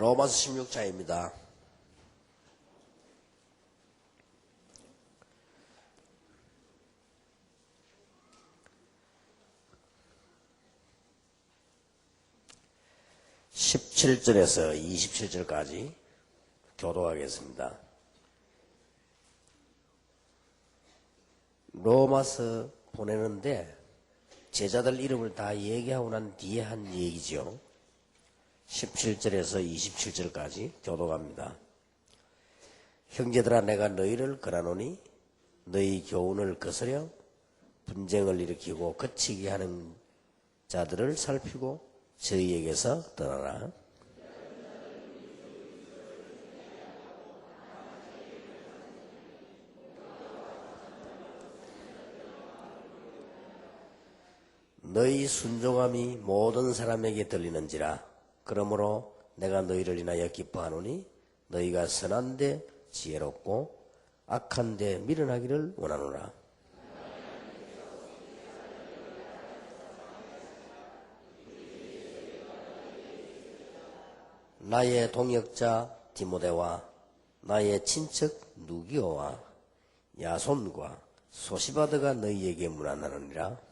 로마서 16장입니다. (17절에서) (27절까지) 교독하겠습니다. 로마서 보내는데 제자들 이름을 다 얘기하고 난 뒤에 한 얘기지요. 17절에서 27절까지 교독합니다. 형제들아, 내가 너희를 권하노니 너희 교훈을 거스려 분쟁을 일으키고 거치게 하는 자들을 살피고 저희에게서 떠나라. 너희 순종함이 모든 사람에게 들리는지라. 그러므로 내가 너희를 인하여 기뻐하노니 너희가 선한데 지혜롭고 악한데 미련하기를 원하노라. 나의 동역자 디모데와 나의 친척 누기오와 야손과 소시바드가 너희에게 문안하느니라.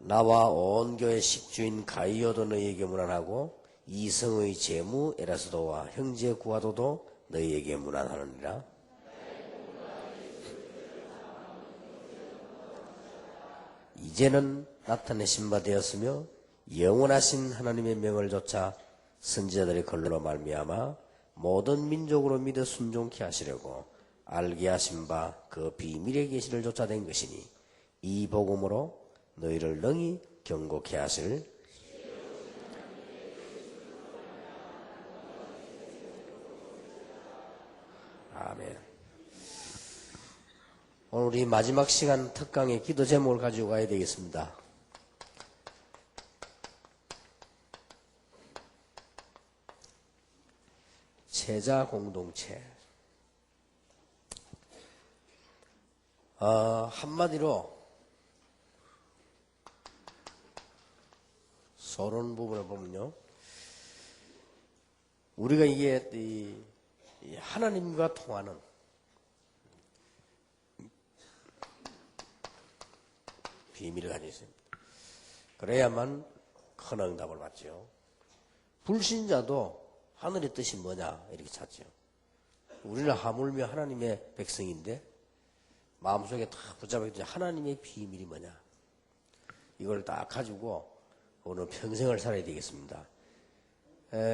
나와 온 교회 식주인 가이오도 너희에게 문안하고 이성의 제무 에라스도와 형제 구하도도 너희에게 문안하느니라. 이제는 나타내신 바 되었으며 영원하신 하나님의 명을 조차 선지자들의 글로 말미암아 모든 민족으로 믿어 순종케 하시려고 알게 하신 바 그 비밀의 계시를 조차 된 것이니 이 복음으로 너희를 능히 경고케 하실 아멘. 오늘 우리 마지막 시간 특강의 기도 제목을 가지고 가야 되겠습니다. 제자 공동체. 한마디로 서론 부분을 보면요, 우리가 이게 이 하나님과 통하는 비밀을 가지고 있습니다. 그래야만 큰 응답을 받죠. 불신자도 하늘의 뜻이 뭐냐 이렇게 찾죠. 우리는 하물며 하나님의 백성인데 마음속에 딱 붙잡아있죠. 하나님의 비밀이 뭐냐, 이걸 딱 가지고 오늘 평생을 살아야 되겠습니다.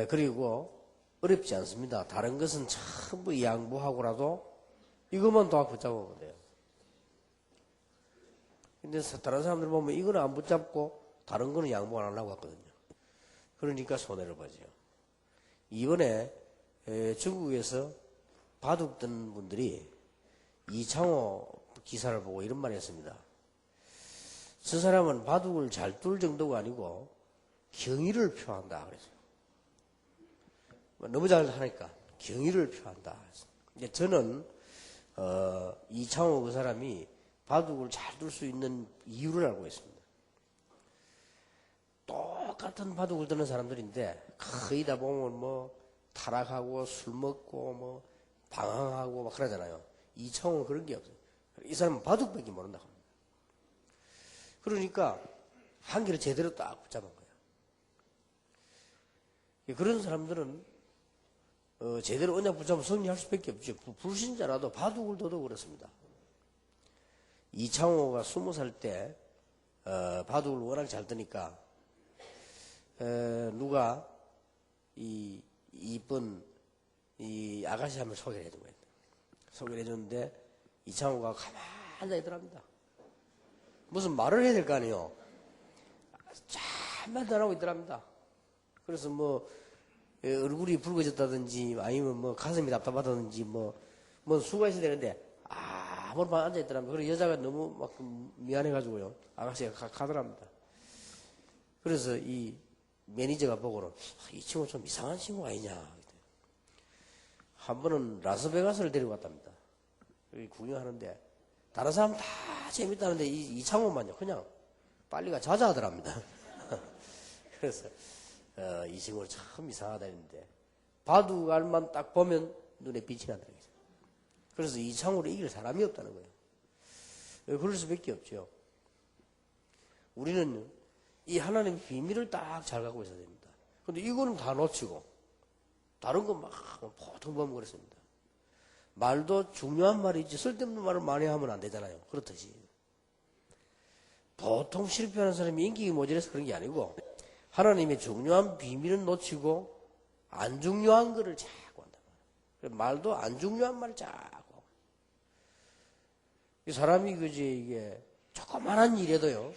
그리고 어렵지 않습니다. 다른 것은 전부 양보하고라도 이것만 더 붙잡으면 돼요. 근데 다른 사람들 보면 이거는 안 붙잡고 다른 거는 양보 안 하려고 하거든요. 그러니까 손해를 보죠. 이번에 중국에서 바둑 든 분들이 이창호 기사를 보고 이런 말을 했습니다. 저 사람은 바둑을 잘 둘 정도가 아니고 경의를 표한다 그랬어요. 너무 잘 하니까 경의를 표한다. 근데 저는 이창호 그 사람이 바둑을 잘 둘 수 있는 이유를 알고 있습니다. 똑같은 바둑을 드는 사람들인데 거의 다 보면 뭐 타락하고 술 먹고 뭐 방황하고 막 그러잖아요. 이창호는 그런 게 없어요. 이 사람은 바둑밖에 모른다 합니다. 그러니까 한 개를 제대로 딱 붙잡은 거예요. 그런 사람들은 제대로 언약 붙잡으면 승리할 수밖에 없죠. 불신자라도 바둑을 둬도 그렇습니다. 이창호가 20살 때 바둑을 워낙 잘 뜨니까 누가 이 이쁜 이 아가씨 한번 소개를 해준 거예요. 소개를 해줬는데 이창호가 가만히 앉아있더랍니다. 무슨 말을 해야 될 거 아니에요. 잠만 안 하고 있더랍니다. 그래서 뭐 얼굴이 붉어졌다든지 아니면 뭐 가슴이 답답하다든지 뭐 수가 있어야 되는데 아무렇게나 앉아있더랍니다. 그래서 여자가 너무 막 미안해가지고요, 아가씨가 가더랍니다. 그래서 이 매니저가 보고는 이 친구 좀 이상한 친구 아니냐. 한 번은 라스베가스를 데리고 갔답니다. 여기 구경하는데 다른 사람 다 재밌다는데 이창호만요 그냥 빨리가 자자하더랍니다. 그래서 이 친구는 참 이상하다 했는데 바둑알만 딱 보면 눈에 빛이 난다는 거죠. 그래서 이 창으로 이길 사람이 없다는 거예요. 그럴 수밖에 없죠. 우리는 이 하나님의 비밀을 딱 잘 갖고 있어야 됩니다. 근데 이거는 다 놓치고 다른 건 막 보통 보면 그렇습니다. 말도 중요한 말이지 쓸데없는 말을 많이 하면 안 되잖아요. 그렇듯이 보통 실패하는 사람이 인기가 모자라서 그런 게 아니고 하나님의 중요한 비밀은 놓치고 안 중요한 거를 자꾸 한단 말이에요. 말도 안 중요한 말을 자꾸. 이 사람이 그지 이게 조그만한 일에도요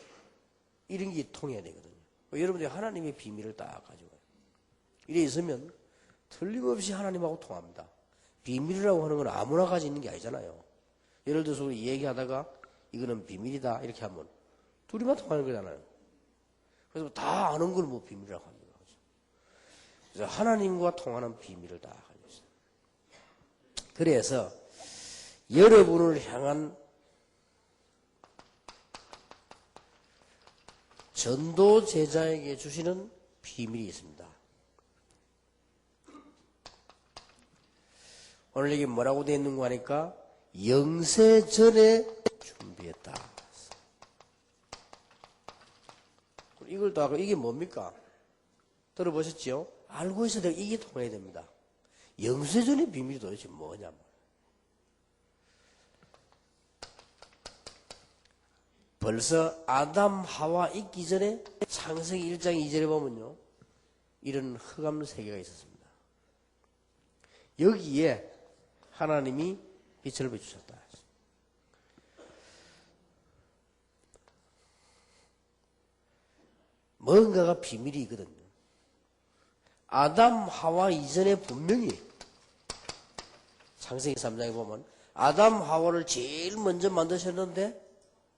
이런 게 통해야 되거든요. 여러분들이 하나님의 비밀을 딱 가지고 이래 있으면 틀림없이 하나님하고 통합니다. 비밀이라고 하는 건 아무나 가지고 있는 게 아니잖아요. 예를 들어서 우리 얘기하다가 이거는 비밀이다 이렇게 하면 둘이만 통하는 거잖아요. 그래서 다 아는 걸 뭐 비밀이라고 합니다. 그래서 하나님과 통하는 비밀을 다 가지고 있어요. 그래서 여러분을 향한 전도 제자에게 주시는 비밀이 있습니다. 오늘 이게 뭐라고 되어 있는 거 하니까 영세 전에 준비했다. 이걸 또 하고 이게 뭡니까? 들어보셨죠? 알고 있어야 되고 이게 통해야 됩니다. 영세 전의 비밀이 도대체 뭐냐? 벌써 아담 하와 있기 전에 창세기 1장 2절에 보면요. 이런 흑암 세계가 있었습니다. 여기에 하나님이 빛을 비추셨다. 뭔가가 비밀이 있거든요. 아담 하와 이전에 분명히 창세기 3장에 보면 아담 하와를 제일 먼저 만드셨는데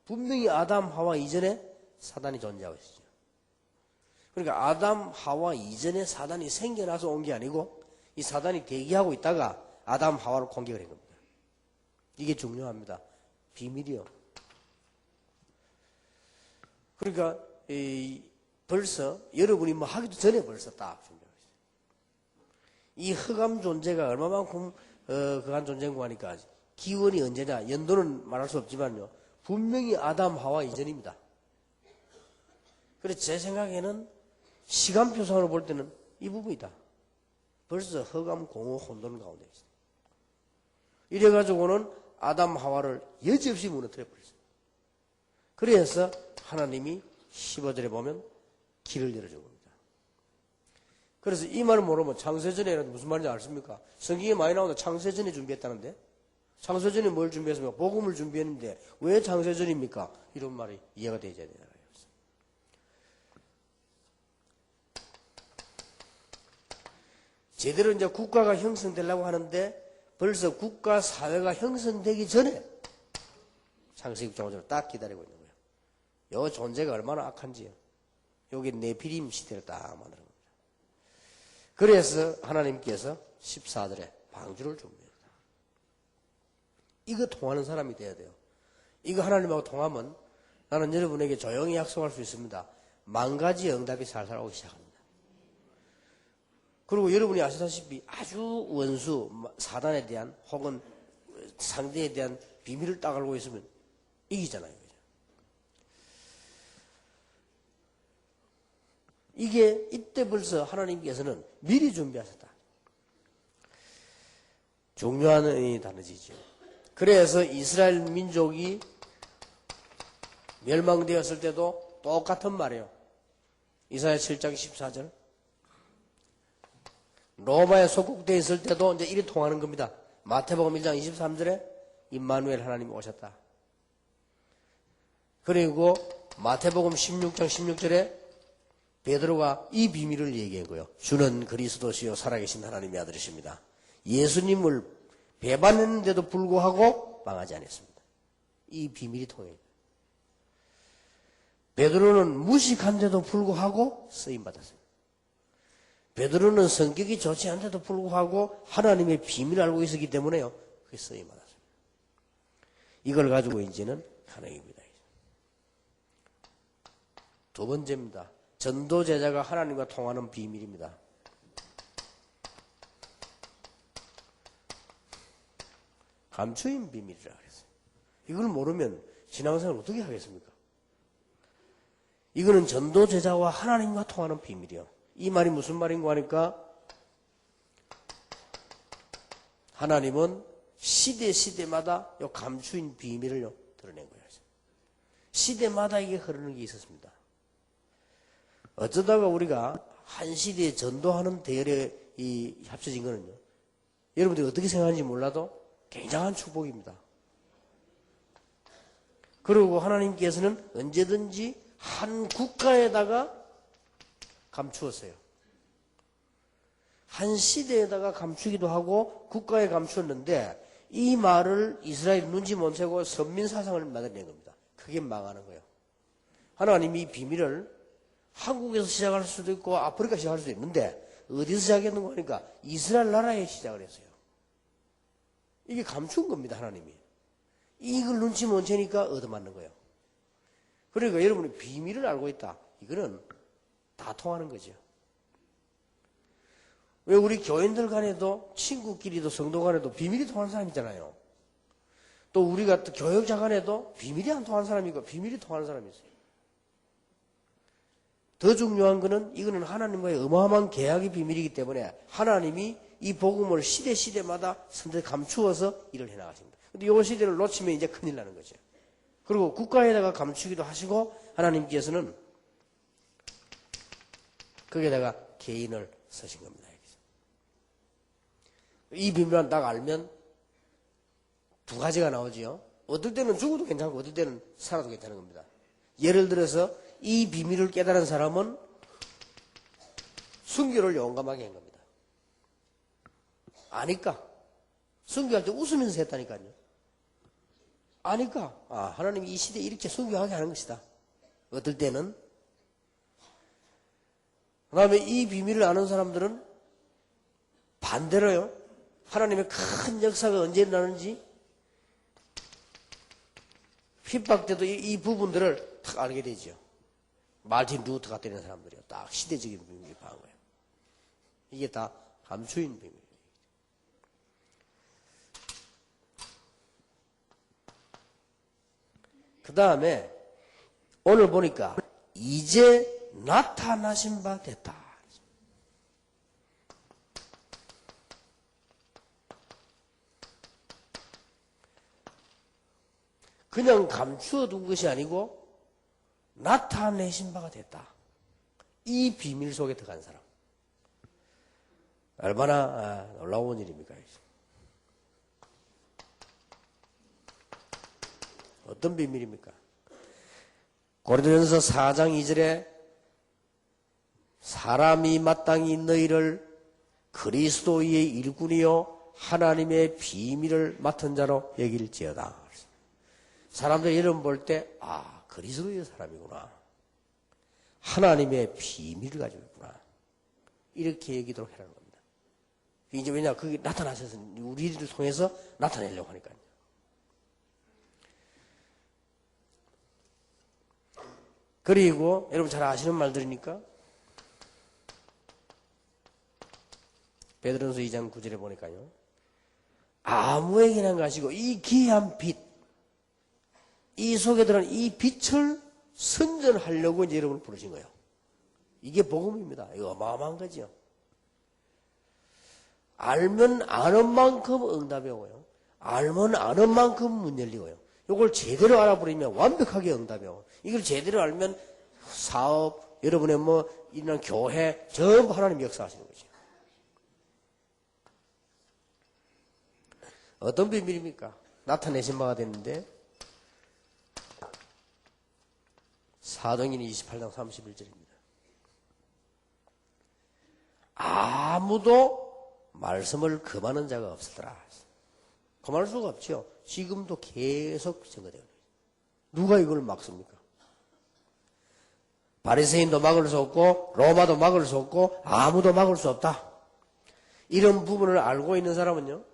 분명히 아담 하와 이전에 사단이 존재하고 있었죠. 그러니까 아담 하와 이전에 사단이 생겨나서 온 게 아니고 이 사단이 대기하고 있다가 아담 하와를 공격을 한 겁니다. 이게 중요합니다. 비밀이요. 그러니까 벌써 여러분이 뭐 하기도 전에 벌써 딱 준비하고 있어요. 이 흑암 존재가 얼마만큼 그한 존재인고 하니까 기원이 언제냐 연도는 말할 수 없지만요. 분명히 아담 하와 이전입니다. 그래서 제 생각에는 시간표상으로 볼 때는 이 부분이다. 벌써 흑암 공허 혼돈 가운데 있어요. 이래가지고는 아담 하와를 여지없이 무너뜨려 버렸어요. 그래서 하나님이 15절에 보면 길을 열어준 겁니다. 그래서 이 말을 모르면 창세전에는 무슨 말인지 아십니까? 성경에 많이 나오는데 창세전에 준비했다는데 창세전에 뭘 준비했습니까? 복음을 준비했는데 왜 창세전입니까? 이런 말이 이해가 되어야 되잖아요. 제대로 이제 국가가 형성되려고 하는데 벌써 국가 사회가 형성되기 전에 창세기 6장을 딱 기다리고 있는 거예요. 요 존재가 얼마나 악한지요. 여기 네피림 시대를 딱 만드는 겁니다. 그래서 하나님께서 14절에 방주를 줍니다. 이거 통하는 사람이 돼야 돼요. 이거 하나님하고 통하면 나는 여러분에게 조용히 약속할 수 있습니다. 10,000가지 응답이 살살 오기 시작합니다. 그리고 여러분이 아시다시피 아주 원수, 사단에 대한 혹은 상대에 대한 비밀을 딱 알고 있으면 이기잖아요. 이게 이때 벌써 하나님께서는 미리 준비하셨다. 중요한 단어지죠. 그래서 이스라엘 민족이 멸망되었을 때도 똑같은 말이에요. 이사야 7장 14절. 로마에 속국되어 있을 때도 이제 이리 통하는 겁니다. 마태복음 1장 23절에 임마누엘 하나님이 오셨다. 그리고 마태복음 16장 16절에 베드로가 이 비밀을 얘기했고요. 주는 그리스도시요 살아계신 하나님의 아들이십니다. 예수님을 배반했는데도 불구하고 망하지 않았습니다. 이 비밀이 통해요. 베드로는 무식한데도 불구하고 쓰임받았습니다. 베드로는 성격이 좋지 않은데도 불구하고 하나님의 비밀을 알고 있었기 때문에요. 그게 쓰임받았습니다. 이걸 가지고 이제는 가능입니다. 두 번째입니다. 전도 제자가 하나님과 통하는 비밀입니다. 감추인 비밀이라 그랬어요. 이걸 모르면 신앙생활 어떻게 하겠습니까? 이거는 전도 제자와 하나님과 통하는 비밀이요. 이 말이 무슨 말인가 하니까 하나님은 시대마다 요 감추인 비밀을 드러낸 거예요. 시대마다 이게 흐르는 게 있었습니다. 어쩌다가 우리가 한 시대에 전도하는 대열에 합쳐진 거는요. 여러분들이 어떻게 생각하는지 몰라도 굉장한 축복입니다. 그리고 하나님께서는 언제든지 한 국가에다가 감추었어요. 한 시대에다가 감추기도 하고 국가에 감추었는데 이 말을 이스라엘 눈치 못 채고 선민사상을 만들어낸 겁니다. 그게 망하는 거예요. 하나님이 이 비밀을 한국에서 시작할 수도 있고 아프리카 시작할 수도 있는데 어디서 시작했는가 하니까 이스라엘 나라에 시작을 했어요. 이게 감춘 겁니다. 하나님이. 이걸 눈치 못 채니까 얻어맞는 거예요. 그러니까 여러분이 비밀을 알고 있다. 이거는 다 통하는 거죠. 왜 우리 교인들 간에도 친구끼리도 성도 간에도 비밀이 통하는 사람 있잖아요. 또 우리가 또 교역자 간에도 비밀이 안 통하는 사람이 있고 비밀이 통하는 사람이 있어요. 더 중요한 거는 이거는 하나님과의 어마어마한 계약의 비밀이기 때문에 하나님이 이 복음을 시대마다 선뜻 감추어서 일을 해나가십니다. 근데 이 시대를 놓치면 이제 큰일 나는 거죠. 그리고 국가에다가 감추기도 하시고 하나님께서는 거기에다가 개인을 쓰신 겁니다. 이 비밀만 딱 알면 두 가지가 나오지요. 어떨 때는 죽어도 괜찮고 어떨 때는 살아도 괜찮은 겁니다. 예를 들어서 이 비밀을 깨달은 사람은 순교를 용감하게 한 겁니다. 아니까. 순교할 때 웃으면서 했다니까요. 아니까. 하나님이 이 시대에 이렇게 순교하게 하는 것이다. 어떨 때는. 그 다음에 이 비밀을 아는 사람들은 반대로요. 하나님의 큰 역사가 언제 일어나는지 핍박때도 이 부분들을 딱 알게 되죠. 말틴 루터 같은 이런 사람들이요. 딱 시대적인 비밀을 파는 거예요. 이게 다 감추인 비밀이에요. 그 다음에 오늘 보니까 이제 나타나신 바 됐다. 그냥 감추어 둔 것이 아니고 나타내신 바가 됐다. 이 비밀 속에 들어간 사람. 얼마나 놀라운 일입니까? 어떤 비밀입니까? 고린도전서 4장 2절에 사람이 마땅히 너희를 그리스도의 일꾼이요 하나님의 비밀을 맡은 자로 여길지어다. 사람들 이름 볼 때 그리스도의 사람이구나. 하나님의 비밀을 가지고 있구나. 이렇게 얘기도록 해라는 겁니다. 이제 왜냐 그게 나타나셔서 우리를 통해서 나타내려고 하니까요. 그리고 여러분 잘 아시는 말들이니까 베드로전서 2장 9절에 보니까요. 아무에게나 가시고 이 귀한 빛, 이 속에 들어간 이 빛을 선전하려고 이제 여러분을 부르신 거예요. 이게 복음입니다. 이거 어마어마한 거죠. 알면 아는 만큼 응답이 오고요. 알면 아는 만큼 문 열리고요. 이걸 제대로 알아버리면 완벽하게 응답이 오고 이걸 제대로 알면 사업, 여러분의 이런 교회 전부 하나님 역사하시는 거죠. 어떤 비밀입니까? 나타내신 바가 됐는데 사도행전 28장 31절입니다. 아무도 말씀을 금하는 자가 없었더라. 금할 수가 없죠. 지금도 계속 증거되고 있어요. 누가 이걸 막습니까? 바리새인도 막을 수 없고 로마도 막을 수 없고 아무도 막을 수 없다. 이런 부분을 알고 있는 사람은요.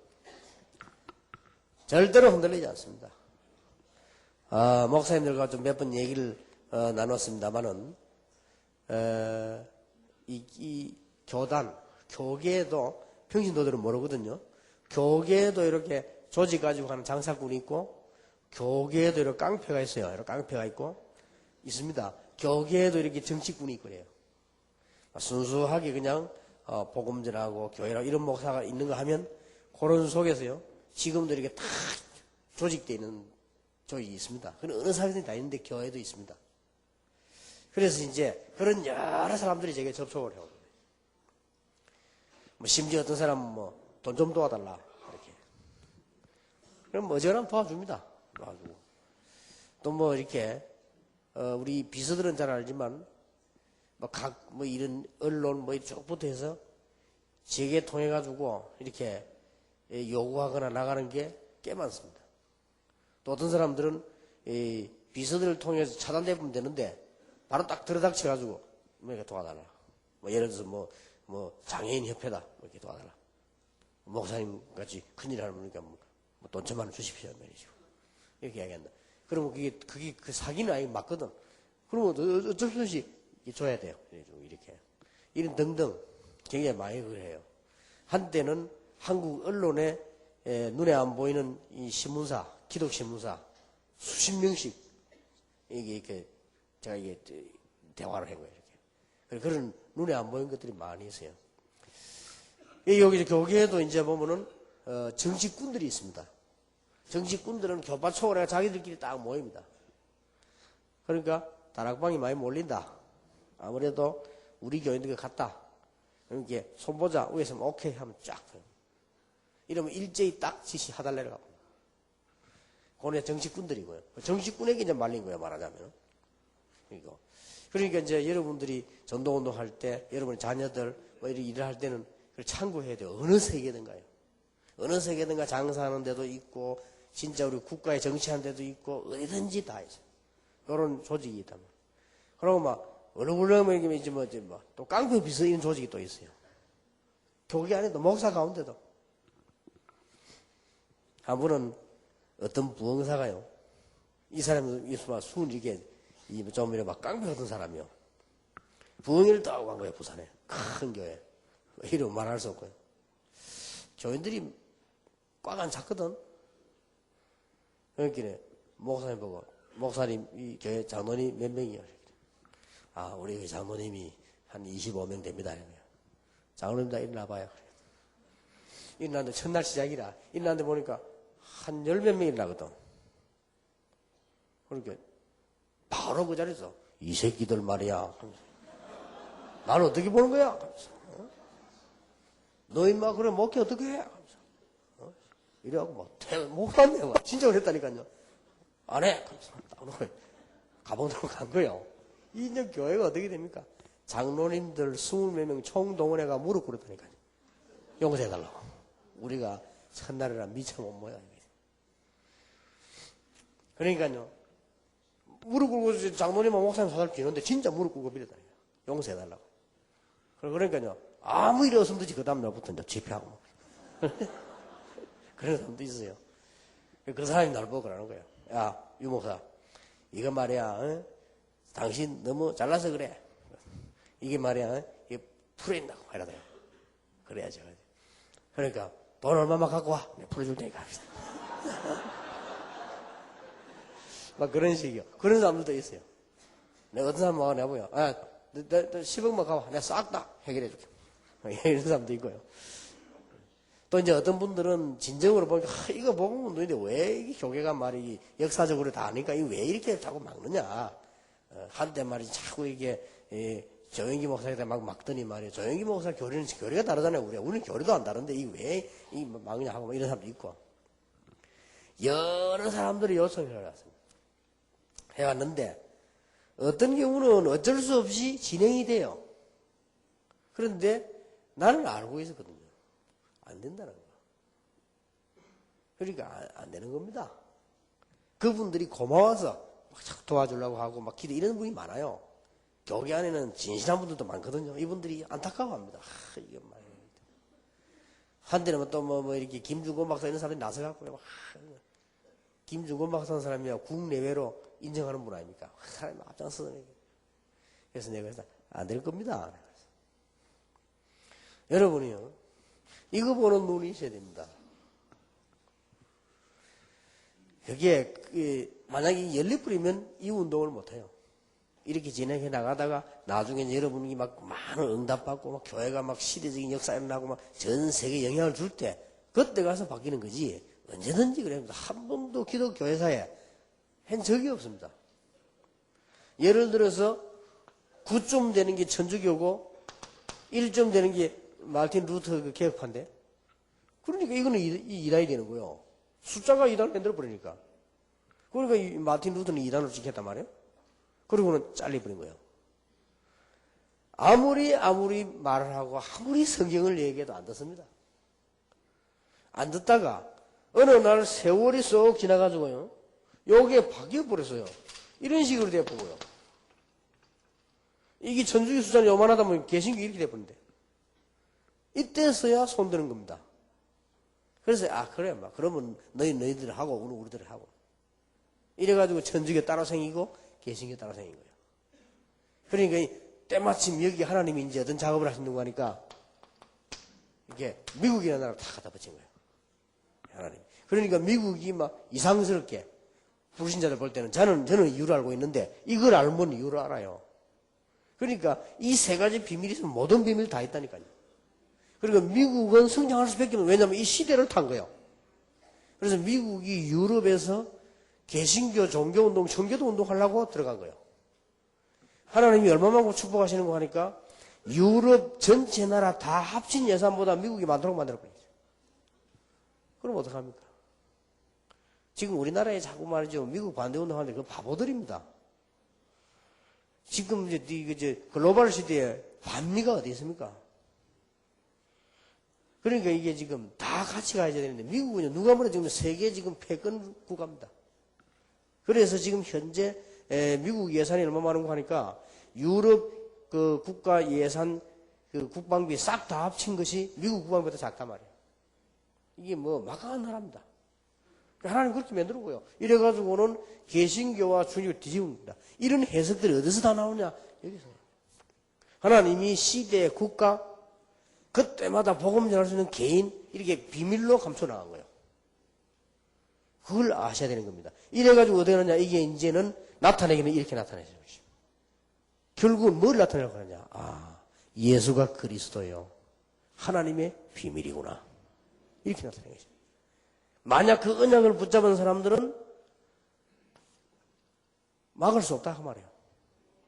절대로 흔들리지 않습니다. 목사님들과 좀 몇 번 얘기를 나눴습니다만은 이 교단, 교계에도 평신도들은 모르거든요. 교계에도 이렇게 조직 가지고 하는 장사꾼이 있고, 교계에도 이렇게 깡패가 있어요. 이렇게 깡패가 있고, 있습니다. 교계에도 이렇게 정치꾼이 있고 그래요. 순수하게 그냥, 복음 전하고 교회라고 이런 목사가 있는 거 하면, 그런 속에서요, 지금도 이렇게 다 조직되어 있는 조직이 있습니다. 그건 어느 사회든 다 있는데, 교회도 있습니다. 그래서 이제 그런 여러 사람들이 제게 접촉을 해요. 뭐 심지어 어떤 사람은 뭐 돈 좀 도와달라 이렇게. 그럼 어지간하면 도와줍니다. 도와주고. 또 뭐 이렇게 우리 비서들은 잘 알지만 뭐 이런 언론 뭐 이쪽부터 해서 제게 통해 가지고 이렇게 요구하거나 나가는 게 꽤 많습니다. 또 어떤 사람들은 비서들을 통해서 차단되면 되는데 바로 딱 들어닥쳐가지고, 뭐, 이렇게 도와달라. 뭐, 예를 들어서 뭐, 장애인 협회다. 뭐 이렇게 도와달라. 목사님 같이 큰일 하는 분이니까 뭐, 돈 천만 원 주십시오. 말이죠. 이렇게 이야기한다. 그러면 그게 그 사기는 아니 맞거든. 그러면 어쩔 수 없이 줘야 돼요. 이렇게. 이런 등등 굉장히 많이 그래요. 한때는 한국 언론에 눈에 안 보이는 이 신문사, 기독신문사, 수십 명씩 이게 이렇게 제가 이게 대화를 한 거예요. 이렇게. 그런 눈에 안 보이는 것들이 많이 있어요. 여기 교계에도 이제 보면은 정치꾼들이 있습니다. 정치꾼들은 교파 초월해 자기들끼리 딱 모입니다. 그러니까 다락방이 많이 몰린다. 아무래도 우리 교인들 같다. 이렇게 손보자 위에서 오케이 하면 쫙. 이러면 일제히 딱 지시하달래라고. 그게 정치꾼들이고요. 정치꾼에게 이제 말린 거예요, 말하자면. 그러니까 이제 여러분들이 전도운동 할 때, 여러분의 자녀들, 뭐 이런 일을 할 때는 그걸 참고해야 돼요. 어느 세계든가요. 어느 세계든가 장사하는 데도 있고, 진짜 우리 국가에 정치하는 데도 있고, 어디든지 다 있어요. 이런 조직이 있다면. 그러고 막, 얼굴러면 이제 또 깡패 비서 이런 조직이 또 있어요. 교계 안에도, 목사 가운데도. 한 분은 어떤 부흥사가요. 이 사람이 있으면 순 이게 좀 이렇게 막 깡패 같은 사람이요. 부흥회를 또 하고 간 거예요, 부산에. 큰 교회. 이름 말할 수 없고요. 교인들이 꽉 안 찼거든. 그러니까 목사님 보고, 목사님, 이 교회 장로님 몇 명이요? 아, 우리 교회 장로님이 한 25명 됩니다. 장로님 다 일어나봐요. 일어났는데 첫날 시작이라. 일어났는데 보니까 한 10몇 명이 일어나거든. 그러니까 바로 그 자리에서 이 새끼들 말이야. 나는 어떻게 보는 거야? 너 임마 그래 목회 어떻게 해? 이래갖고 못 갔네. 진짜 그랬다니까요. 안 해. 가방 들고 간 거예요. 이제 교회가 어떻게 됩니까? 장로님들 20몇 명 총동원해가 무릎 꿇었다니까요. 용서해달라고. 우리가 첫날이라 미쳐 못 모여. 그러니까요. 무릎 꿇고 장로님은 목사님 사달 주는데 진짜 무릎 꿇고 빌었다니까요. 용서해달라고. 그러니까요. 아무 일 없으면 그 다음날부터 이제 집회하고. 그런 사람도 있어요. 그 사람이 날 보고 그러는 거예요. 야, 유 목사. 이거 말이야, 당신 너무 잘나서 그래. 이게 말이야, 이게 풀어있다고 해야 돼요. 그래야죠. 그러니까, 돈 얼마만 갖고 와. 내가 풀어줄 테니까 합시다. 막 그런 식이요. 그런 사람들도 있어요. 내가 어떤 사람 내가 보여. 아, 너 10억만 가봐. 내가 싹 다 해결해 줄게. 이런 사람도 있고요. 또 이제 어떤 분들은 진정으로 보니까, 이거 복음 운동인데 왜 이 교계가 말이 역사적으로 다 아니까 이거 왜 이렇게 자꾸 막느냐. 한때 말이 자꾸 이게, 조영기 목사에다 막 막더니 말이에요. 조영기 목사 교리가 다르잖아요. 우리는 교리도 안 다른데 이게 왜 막냐 하고 이런 사람도 있고. 여러 사람들이 요청을 해왔습니다. 해왔는데, 어떤 경우는 어쩔 수 없이 진행이 돼요. 그런데 나는 알고 있었거든요. 안 된다는 거. 그러니까 안 되는 겁니다. 그분들이 고마워서 막 자꾸 도와주려고 하고 막 기도 이런 분이 많아요. 교계 안에는 진실한 분들도 많거든요. 이분들이 안타까워합니다. 이게 말이에요. 한때는 또 뭐 이렇게 김중곤 박사 이런 사람들이 나서갖고 막 김중곤 박사는 사람이야 국내외로 인정하는 분 아닙니까? 사람이 앞장서서 그래서 내가 그래서 안 될 겁니다. 여러분이요, 이거 보는 눈이 있어야 됩니다. 여기에 만약에 연립불이면 이 운동을 못해요. 이렇게 진행해 나가다가 나중에 여러분이 막 많은 응답받고 막 교회가 막 시대적인 역사가 일어나고 막 전 세계에 영향을 줄 때 그때 가서 바뀌는 거지 언제든지 그럽니다. 한 번도 기독교회사에 한 적이 없습니다. 예를 들어서 9점 되는 게 천주교고 1점 되는 게 마틴 루터 그 개혁파인데 그러니까 이거는 이단이 되는 거예요. 숫자가 이단을 만들어버리니까. 그러니까 이 마틴 루터는 이단으로 찍혔단 말이에요. 그리고는 잘려버린 거예요. 아무리 말을 하고 아무리 성경을 얘기해도 안 듣습니다. 안 듣다가 어느 날 세월이 쏙 지나가지고요. 요게 바뀌어버렸어요. 이런 식으로 돼버려요. 이게 천주교 숫자는 요만하다 보면 개신교 이렇게 돼버린대. 이때서야 손드는 겁니다. 그래서 그래 막 그러면 너희들 하고 우리들 하고 이래가지고 천주교 따라 생기고 개신교 따라 생긴 거예요. 그러니까 때마침 여기 하나님이 이제 어떤 작업을 하신다고 하니까 이게 미국이라는 나라를 다 갖다 붙인 거예요. 하나님. 그러니까 미국이 막 이상스럽게 불신자들 볼 때는 저는 이유를 알고 있는데 이걸 알면 이유를 알아요. 그러니까 이 세 가지 비밀이 있으면 모든 비밀 다 있다니까요. 그러니까 미국은 성장할 수밖에 없는 왜냐하면 이 시대를 탄 거예요. 그래서 미국이 유럽에서 개신교, 종교운동, 청교도 운동하려고 들어간 거예요. 하나님이 얼마만큼 축복하시는 거 하니까 유럽 전체 나라 다 합친 예산보다 미국이 많도록 만들어버렸어요. 그럼 어떡합니까? 지금 우리나라에 자꾸 말이죠. 미국 반대운동 하는데 그거 바보들입니다. 지금 이제 글로벌 시대에 반미가 어디 있습니까? 그러니까 이게 지금 다 같이 가야 되는데 미국은 누가 뭐래 지금 세계 지금 패권 국가입니다. 그래서 지금 현재 미국 예산이 얼마 많은 거 하니까 유럽 그 국가 예산 그 국방비 싹 다 합친 것이 미국 국방비보다 작단 말이에요. 이게 뭐 막강한 나라입니다. 하나님 그렇게 만들고요. 이래가지고는 개신교와 주님을 뒤집습니다. 이런 해석들이 어디서 다 나오냐? 여기서. 하나님이 시대, 국가, 그때마다 복음 전할 수 있는 개인 이렇게 비밀로 감춰 나간 거예요. 그걸 아셔야 되는 겁니다. 이래가지고 어떻게 하느냐? 이게 이제는 나타내기는 이렇게 나타내죠. 결국은 뭘 나타내려고 하느냐? 예수가 그리스도요. 하나님의 비밀이구나. 이렇게 나타내는 거죠. 만약 그 언약을 붙잡은 사람들은 막을 수 없다 그 말이에요.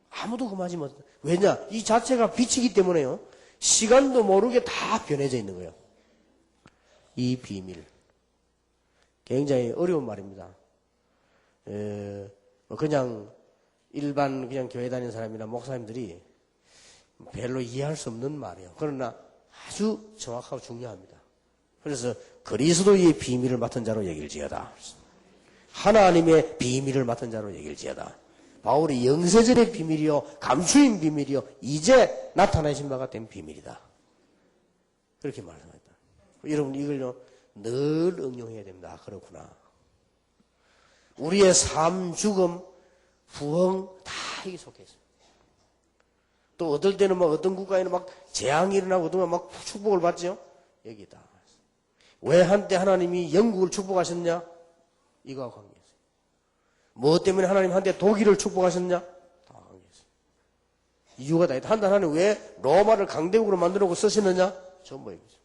아무도 그 말하지 못. 왜냐? 이 자체가 빛이기 때문에요. 시간도 모르게 다 변해져 있는 거예요. 이 비밀. 굉장히 어려운 말입니다. 그냥 일반 그냥 교회 다니는 사람이나 목사님들이 별로 이해할 수 없는 말이에요. 그러나 아주 정확하고 중요합니다. 그래서 그리스도의 비밀을 맡은 자로 여길지어다. 하나님의 비밀을 맡은 자로 여길지어다. 바울이 영세전의 비밀이요 감추인 비밀이요 이제 나타나신 바가 된 비밀이다. 그렇게 말씀합니다. 여러분 이걸요 늘 응용해야 됩니다. 그렇구나. 우리의 삶, 죽음, 부흥 다 여기 속해 있어요. 또 어떨 때는 막 어떤 국가에는 막 재앙이 일어나고 어떤 막 축복을 받죠. 여기다. 왜 한때 하나님이 영국을 축복하셨냐? 이거와 관계있어요. 뭐 때문에 하나님 한때 독일을 축복하셨냐? 다 관계있어요. 이유가 다 있다. 한때 하나님 왜 로마를 강대국으로 만들고 쓰시느냐? 전부 얘기죠.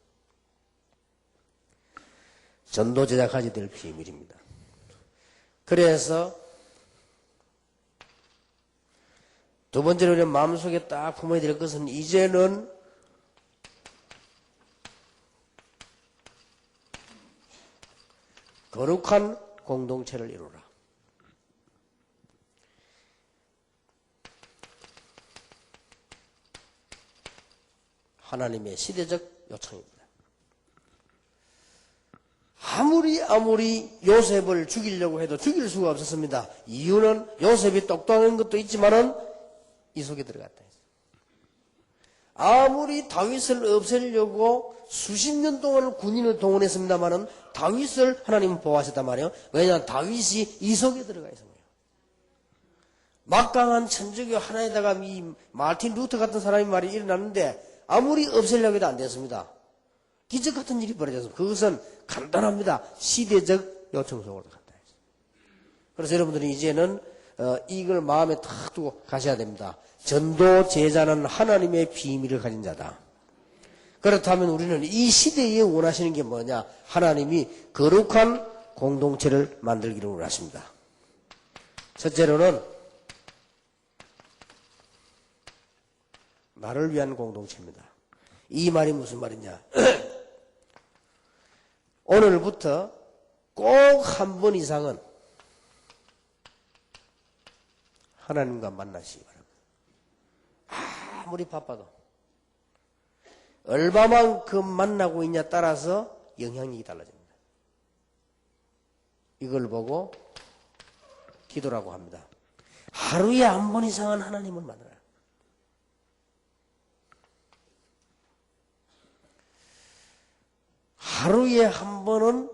전도 제작하게 될 비밀입니다. 그래서 두 번째로 우리 마음속에 딱 품어야 될 것은 이제는 거룩한 공동체를 이루라. 하나님의 시대적 요청입니다. 아무리 요셉을 죽이려고 해도 죽일 수가 없었습니다. 이유는 요셉이 똑똑한 것도 있지만은 이 속에 들어갔다. 아무리 다윗을 없애려고 수십 년 동안 군인을 동원했습니다만은 다윗을 하나님은 보호하셨단 말이에요. 왜냐하면 다윗이 이 속에 들어가 있는 거예요. 막강한 천주교 하나에다가 이 마틴 루터 같은 사람이 말이 일어났는데 아무리 없애려고 해도 안 됐습니다. 기적 같은 일이 벌어졌습니다. 그것은 간단합니다. 시대적 요청 속으로 간다. 그래서 여러분들이 이제는 이걸 마음에 탁 두고 가셔야 됩니다. 전도 제자는 하나님의 비밀을 가진 자다. 그렇다면 우리는 이 시대에 원하시는 게 뭐냐? 하나님이 거룩한 공동체를 만들기를 원하십니다. 첫째로는 나를 위한 공동체입니다. 이 말이 무슨 말이냐? 오늘부터 꼭 한 번 이상은 하나님과 만나시기 바랍니다. 아무리 바빠도 얼마만큼 만나고 있냐 따라서 영향력이 달라집니다. 이걸 보고 기도라고 합니다. 하루에 한 번 이상은 하나님을 만나라. 하루에 한 번은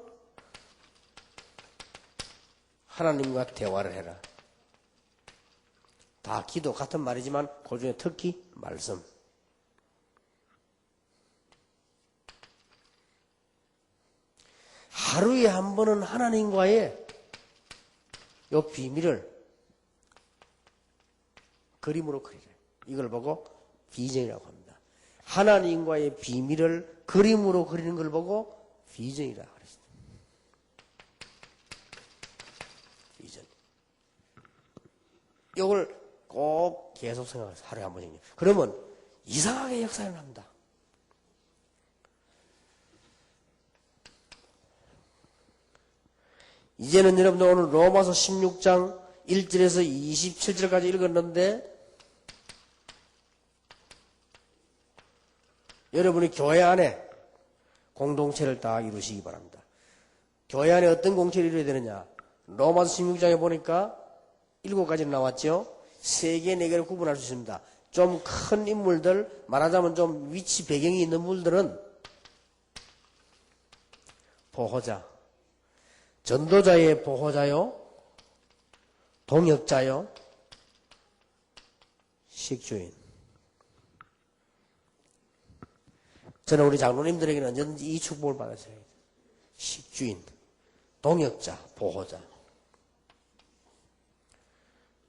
하나님과 대화를 해라. 다 기도 같은 말이지만 그 중에 특히 말씀. 하루에 한 번은 하나님과의 이 비밀을 그림으로 그리래. 이걸 보고 비전이라고 합니다. 하나님과의 비밀을 그림으로 그리는 걸 보고 비전이라고 그랬습니다. 비전. 이걸 꼭 계속 생각해서 하루에 한 번씩. 그러면 이상하게 역사를 합니다. 이제는 여러분들 오늘 로마서 16장 1절에서 27절까지 읽었는데 여러분이 교회 안에 공동체를 다 이루시기 바랍니다. 교회 안에 어떤 공동체를 이루어야 되느냐? 로마서 16장에 보니까 7가지 나왔죠? 3개, 4개를 구분할 수 있습니다. 좀 큰 인물들, 말하자면 좀 위치 배경이 있는 분들은 보호자, 전도자의 보호자요, 동역자요, 식주인. 저는 우리 장로님들에게는 언제든지 이 축복을 받았어요. 식주인, 동역자, 보호자.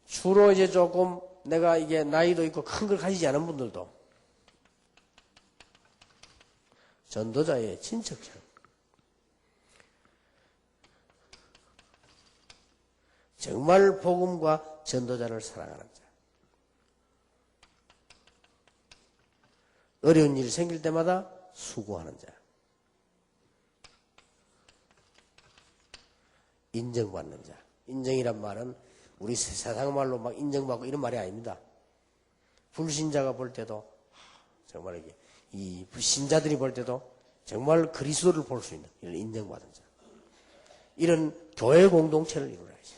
주로 이제 조금 내가 이게 나이도 있고 큰 걸 가지지 않은 분들도 전도자의 친척처럼 정말 복음과 전도자를 사랑하는 자. 어려운 일이 생길 때마다 수고하는 자. 인정받는 자. 인정이란 말은 우리 세상 말로 막 인정받고 이런 말이 아닙니다. 불신자가 볼 때도 정말 이게 이 신자들이 볼 때도 정말 그리스도를 볼 수 있는 이런 인정받은 자. 이런 교회 공동체를 이루어야지.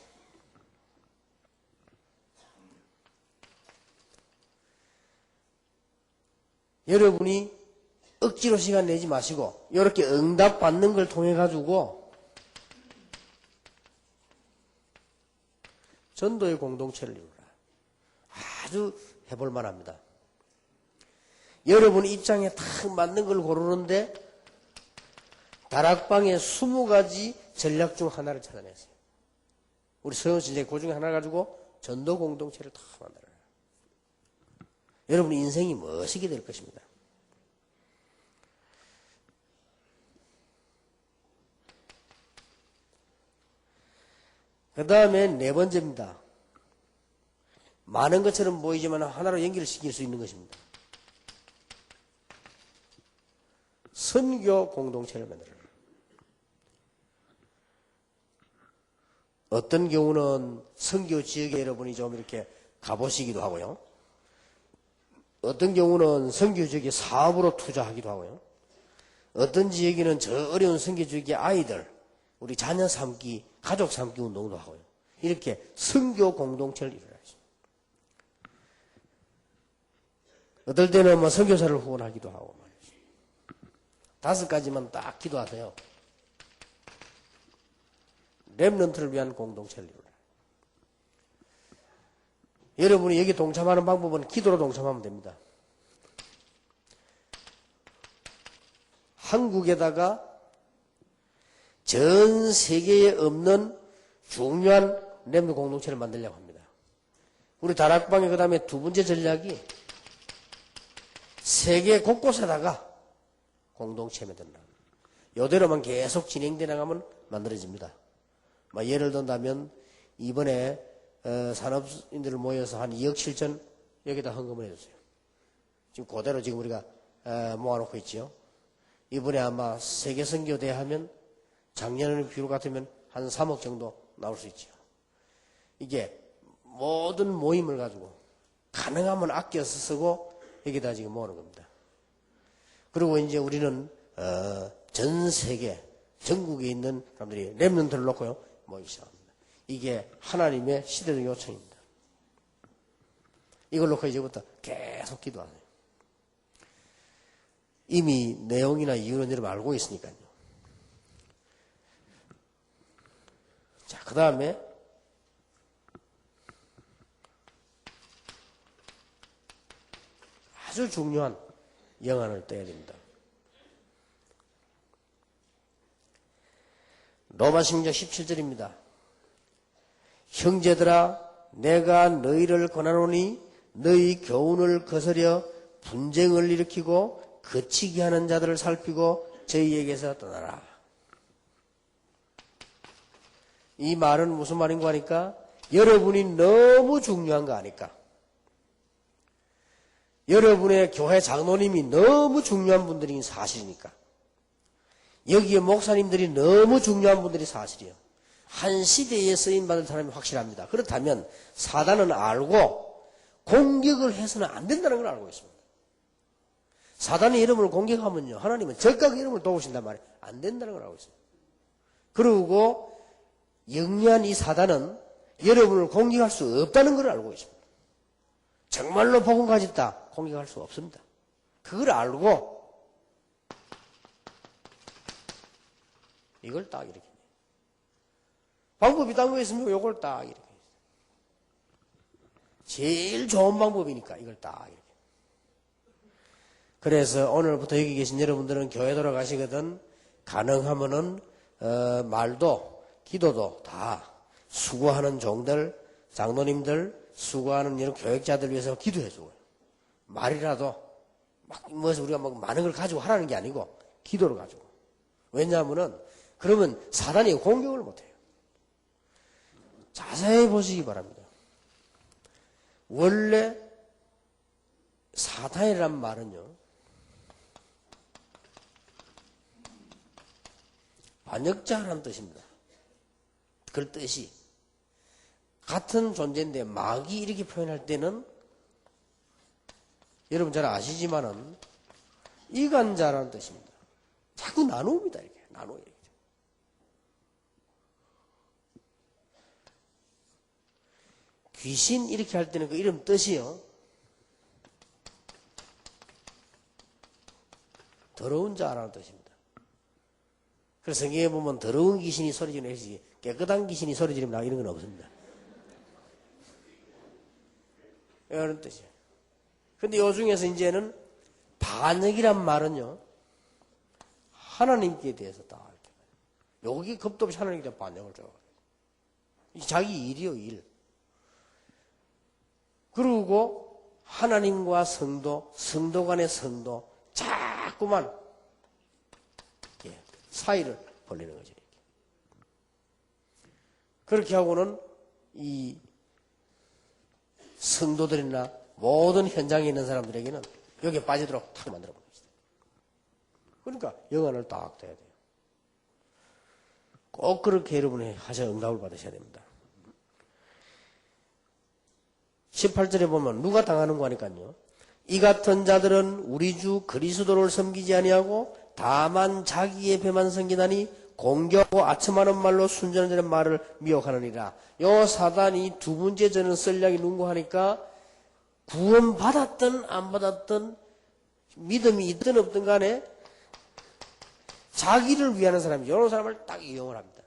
여러분이 억지로 시간 내지 마시고 이렇게 응답 받는 걸 통해 가지고 전도의 공동체를 이루라. 아주 해볼 만합니다. 여러분 입장에 딱 맞는 걸 고르는데 다락방에 20가지 전략 중 하나를 찾아냈어요. 우리 서영신제 그 중에 하나 가지고 전도 공동체를 다 만들어요. 여러분 인생이 멋지게 될 것입니다. 그 다음에 4번째입니다. 많은 것처럼 보이지만 하나로 연결을 시킬 수 있는 것입니다. 선교 공동체를 만들어요. 어떤 경우는 선교 지역에 여러분이 좀 이렇게 가보시기도 하고요. 어떤 경우는 선교 지역에 사업으로 투자하기도 하고요. 어떤 지역에는 저 어려운 선교 지역의 아이들, 우리 자녀 삼기, 가족 삼기 운동도 하고요. 이렇게 선교 공동체를 이루어야죠. 어떨 때는 뭐 선교사를 후원하기도 하고 말이죠. 5가지만 딱 기도하세요. 렘넌트를 위한 공동체를 이루라. 여러분이 여기 동참하는 방법은 기도로 동참하면 됩니다. 한국에다가 전 세계에 없는 중요한 렘넌트 공동체를 만들려고 합니다. 우리 다락방의 그 다음에 두 번째 전략이 세계 곳곳에다가 공동체 만든다. 이대로만 계속 진행돼 나가면 만들어집니다. 예를 든다면 이번에 산업인들을 모여서 한 2억 7천 여기다 헌금을 해줬어요. 지금 그대로 지금 우리가 모아놓고 있지요. 이번에 아마 세계 선교대 하면 작년의 비율 같으면 한 3억 정도 나올 수 있죠. 이게 모든 모임을 가지고 가능하면 아껴서 쓰고 여기다 지금 모으는 겁니다. 그리고 이제 우리는 전 세계 전국에 있는 사람들이 렘넌트를 놓고요 모이기 시작합니다. 이게 하나님의 시대적 요청입니다. 이걸 놓고 이제부터 계속 기도하세요. 이미 내용이나 이유는 여러분 알고 있으니까요. 자, 그 다음에 아주 중요한 영안을 떼야 됩니다. 로마신경 17절입니다. 형제들아 내가 너희를 권하노니 너희 교훈을 거스려 분쟁을 일으키고 거치게 하는 자들을 살피고 저희에게서 떠나라. 이 말은 무슨 말인가 하니까 여러분이 너무 중요한 거 아니까. 여러분의 교회 장로님이 너무 중요한 분들이 사실이니까. 여기에 목사님들이 너무 중요한 분들이 사실이에요. 한 시대에 쓰임받을 사람이 확실합니다. 그렇다면 사단은 알고 공격을 해서는 안 된다는 걸 알고 있습니다. 사단의 이름을 공격하면요, 하나님은 적각 이름을 도우신단 말이에요. 안 된다는 걸 알고 있습니다. 그리고 영리한 이 사단은 여러분을 공격할 수 없다는 걸 알고 있습니다. 정말로 복음 가졌다 공격할 수 없습니다. 그걸 알고 이걸 딱 이렇게 방법이 딴 거 있으면 이걸 딱 이렇게 제일 좋은 방법이니까 이걸 딱 이렇게. 그래서 오늘부터 여기 계신 여러분들은 교회 돌아가시거든 가능하면은 말도 기도도 다 수고하는 종들 장로님들 수고하는 이런 교육자들 위해서 기도해주고요. 말이라도 우리가 많은 걸 가지고 하라는 게 아니고 기도를 가지고. 왜냐하면은 그러면 사단이 공격을 못해요. 자세히 보시기 바랍니다. 원래 사탄이란 말은요, 반역자라는 뜻입니다. 그 뜻이 같은 존재인데 마귀 이렇게 표현할 때는 여러분 잘 아시지만은 이간자라는 뜻입니다. 자꾸 나눕니다. 이렇게 나눠요. 귀신 이렇게 할 때는 그 이름 뜻이요, 더러운 자라는 뜻입니다. 그래서 성경에 보면 더러운 귀신이 소리 지르는 것이지 깨끗한 귀신이 소리 지르면 이런 건 없습니다. 이런 뜻이에요. 근데 요 중에서 이제는 반역이란 말은요, 하나님께 대해서 다 이렇게. 여기 겁도 없이 하나님께 대해서 반역을 줘요. 자기 일이요, 일. 그리고 하나님과 성도, 성도 간의 성도, 자꾸만 사이를 벌리는 거죠. 그렇게 하고는 이 성도들이나 모든 현장에 있는 사람들에게는 여기에 빠지도록 탁 만들어 버립니다. 그러니까 영안을 딱 둬야 돼요. 꼭 그렇게 여러분이 하셔 응답을 받으셔야 됩니다. 18절에 보면 누가 당하는 거 하니까요. 이 같은 자들은 우리 주 그리스도를 섬기지 아니하고 다만 자기의 배만 섬기다니 공격하고 아첨하는 말로 순전한 말을 미혹하느니라. 요 사단이 두 번째 저는 전략이 누구 하니까 구원 받았든 안 받았든 믿음이 있든 없든 간에 자기를 위하는 사람이 이런 사람을 딱 이용을 합니다.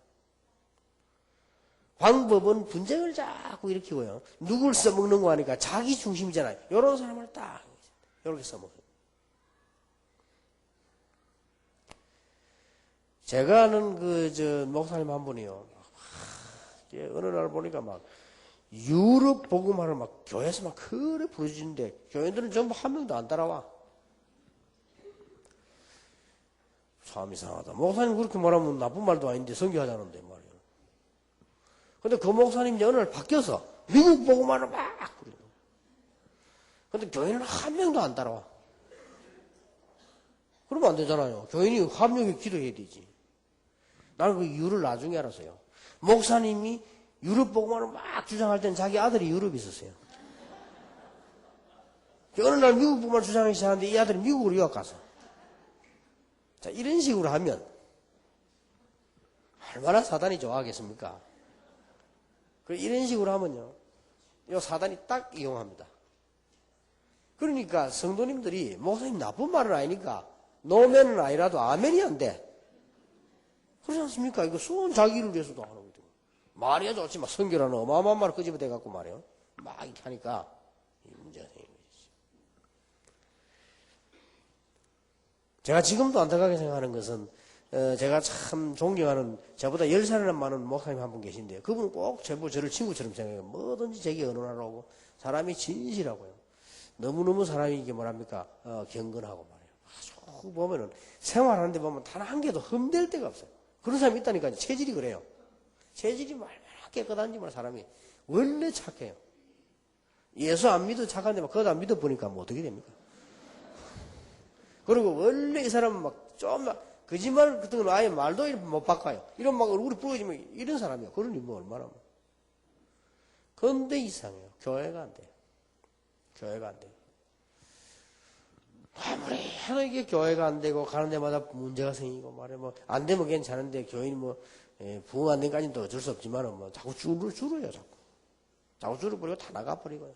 방법은 분쟁을 자꾸 일으키고요. 누굴 써먹는 거 하니까 자기 중심이잖아요. 이런 사람을 딱 이렇게 써먹어요. 제가 아는 목사님 한 분이요. 어느 날 보니까 막 유럽 복음화를 막 교회에서 막 그래 부르짖는데 교인들은 전부 한 명도 안 따라와. 참 이상하다. 목사님 그렇게 말하면 나쁜 말도 아닌데 선교하자는데 말이에요. 근데 그 목사님이 어느 날 바뀌어서 미국 복음화를 막 부르는 거예요. 근데 교인은 한 명도 안 따라와. 그러면 안 되잖아요. 교인이 한 명이 기도해야 되지. 나는 그 이유를 나중에 알았어요. 목사님이 유럽 복음화를 막 주장할 때는 자기 아들이 유럽에 있었어요. 어느 날 미국 복음화를 주장하기 시작하는데 이 아들이 미국으로 유학 가서. 자, 이런 식으로 하면 얼마나 사단이 좋아하겠습니까? 이런 식으로 하면요, 이 사단이 딱 이용합니다. 그러니까 성도님들이 목사님 나쁜 말은 아니니까 노면은 아니라도 아멘이 안 돼. 그렇지 않습니까? 이거 수원 자기를 위해서도 하는 거거든요. 말이야 좋지만 성교라는 어마어마한 말을 끄집어대갖고 말이에요. 막 이렇게 하니까 문제가 생기는 거지. 제가 지금도 안타깝게 생각하는 것은 제가 참 존경하는 저보다 10살이나 많은 목사님 한 분 계신데요. 그분은 꼭 저를 친구처럼 생각해요. 뭐든지 제게 의논하라고. 사람이 진실하고요. 너무너무 사람이 이게 뭐랍니까? 경건하고 말이에요. 아주 보면은 생활하는데 보면 단 한 개도 흠될 데가 없어요. 그런 사람이 있다니까요. 체질이 그래요. 체질이 얼마나 깨끗한지 몰라 사람이. 원래 착해요. 예수 안 믿어 착한데 막 그것 안 믿어 보니까 뭐 어떻게 됩니까? 그리고 원래 이 사람은 막 좀 거짓말 같은 건 아예 말도 못 바꿔요. 이런 막 얼굴이 부러지면 이런 사람이에요. 그러니 뭐 얼마나. 그런데 이상해요. 교회가 안 돼요. 교회가 안 돼요. 아무리 해도 이게 교회가 안 되고 가는 데마다 문제가 생기고 말이야. 뭐 안 되면 괜찮은데 교인이 뭐 부흥 안 된까지는 또 어쩔 수 없지만은 뭐 자꾸 줄어요. 자꾸 줄어버리고 다 나가버리고요.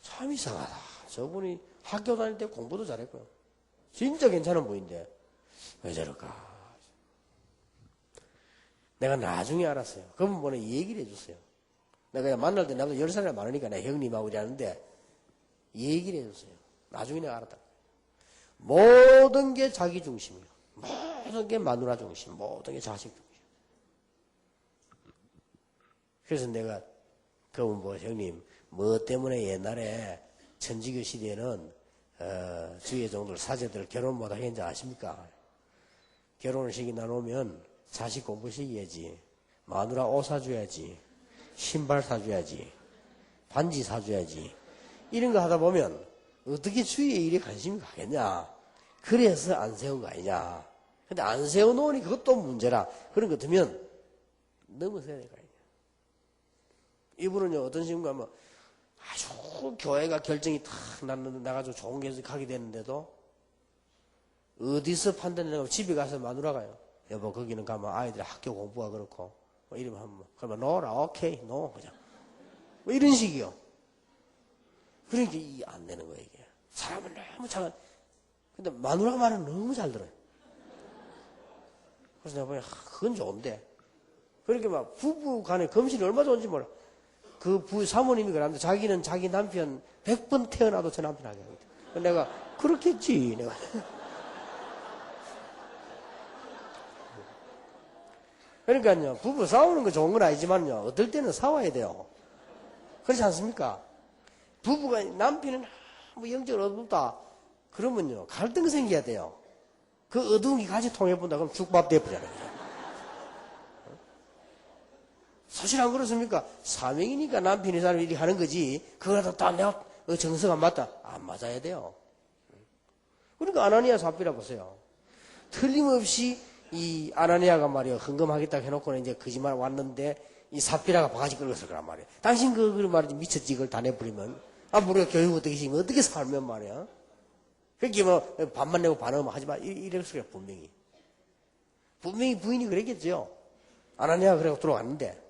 참 이상하다. 저분이 학교 다닐 때 공부도 잘했고요. 진짜 괜찮은 분인데 왜 저럴까? 내가 나중에 알았어요. 그분번에 얘기를 해줬어요. 내가 만날 때 나도 10살이나 많으니까 내가 형님하고 이러는데 얘기를 해줬어요. 나중에 내가 알았다. 모든 게 자기 중심이에요. 모든 게 마누라 중심, 모든 게 자식 중심. 그래서 내가 그분 뭐 형님 뭐 때문에 옛날에 천지교 시대에는 주의 종들 사제들 결혼 못 하겠는지 아십니까? 결혼을 시키나 놓으면 자식 공부 시켜야지, 마누라 옷 사줘야지, 신발 사줘야지, 반지 사줘야지. 이런 거 하다 보면 어떻게 주위에 일에 관심이 가겠냐. 그래서 안 세운 거 아니냐. 근데 안 세워놓으니 그것도 문제라. 그런 거 같으면 넘어서야 될 거 아니냐. 이분은요, 어떤 식인가 하면 아주 교회가 결정이 탁 나가지고 좋은 곳에 가게 되는데도 어디서 판단을 집에 가서 마누라가요. 여보, 거기는 가면 아이들 학교 공부가 그렇고, 뭐 이러면 하면, 그러면 노라, 오케이, 노, 그냥. 뭐 이런 식이요. 그러니까 이게 안 되는 거예요, 이게. 사람은 너무 착한, 근데 마누라 말은 너무 잘 들어요. 그래서 내가 보니, 그건 좋은데. 그렇게 막 부부 간에 검신이 얼마 좋은지 몰라. 그 사모님이 그러는데 자기는 자기 남편 100번 태어나도 저 남편 하게 하거든. 내가, 그렇겠지, 내가. 그러니까요, 부부 싸우는 거 좋은 건 아니지만요, 어떨 때는 싸워야 돼요. 그렇지 않습니까? 부부가, 남편은 뭐 영적으로 어둡다. 그러면요, 갈등 생겨야 돼요. 그 어두운 게 같이 통해본다. 그럼 죽밥 돼버리잖아요. 사실 안 그렇습니까? 사명이니까 남편이 사람 이렇게 하는 거지. 그거라도 다 내가 정서가 안 맞다. 안 맞아야 돼요. 그러니까 아나니아 삽비라 보세요. 틀림없이 이 아나니아가 말이요, 헌금하겠다 해놓고는 이제 거짓말 왔는데 이 삽비라가 바가지 끌었을 거란 말이에요. 당신 그걸 말이지 미쳤지, 이걸 다 내버리면. 우리가 교육 어떻게 시키면 어떻게 살면 말이야. 그렇게 뭐 반만 내고 반은 하지 마. 이랬을 거야, 분명히. 분명히 부인이 그랬겠죠. 아나니아가 그래고 들어왔는데.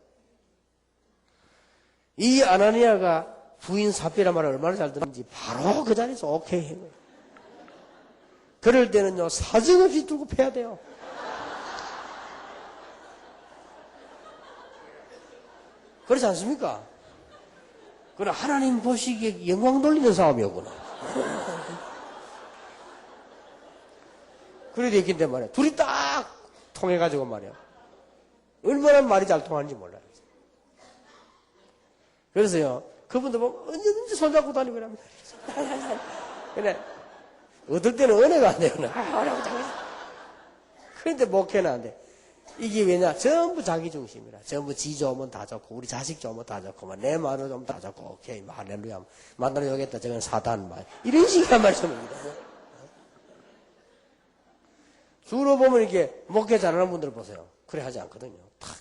이 아나니아가 부인 삽비라 말을 얼마나 잘 듣는지 바로 그 자리에서 오케이 해 거예요. 그럴 때는요, 사정없이 들고 패야 돼요. 그렇지 않습니까? 그러나 하나님 보시기에 영광 돌리는 싸움이었구나. 그래 되긴데 말이야. 둘이 딱 통해가지고 말이야. 얼마나 말이 잘 통하는지 몰라요. 그래서요, 그분들 보면 언제든지 손잡고 다니고 합니다. 그래, 어떨 때는 은혜가 안 돼요. 그런데 목회는 안 돼. 이게 왜냐? 전부 자기 중심이라. 전부 지 좋으면 다 좋고, 우리 자식 좋으면 다 좋고, 내 마누라 좋으면 다 좋고, 오케이, 할렐루야. 마누라 좋겠다, 저건 사단, 말. 이런 식의 말씀입니다. 주로 보면 이렇게 목회 잘하는 분들 보세요. 그래 하지 않거든요. 탁,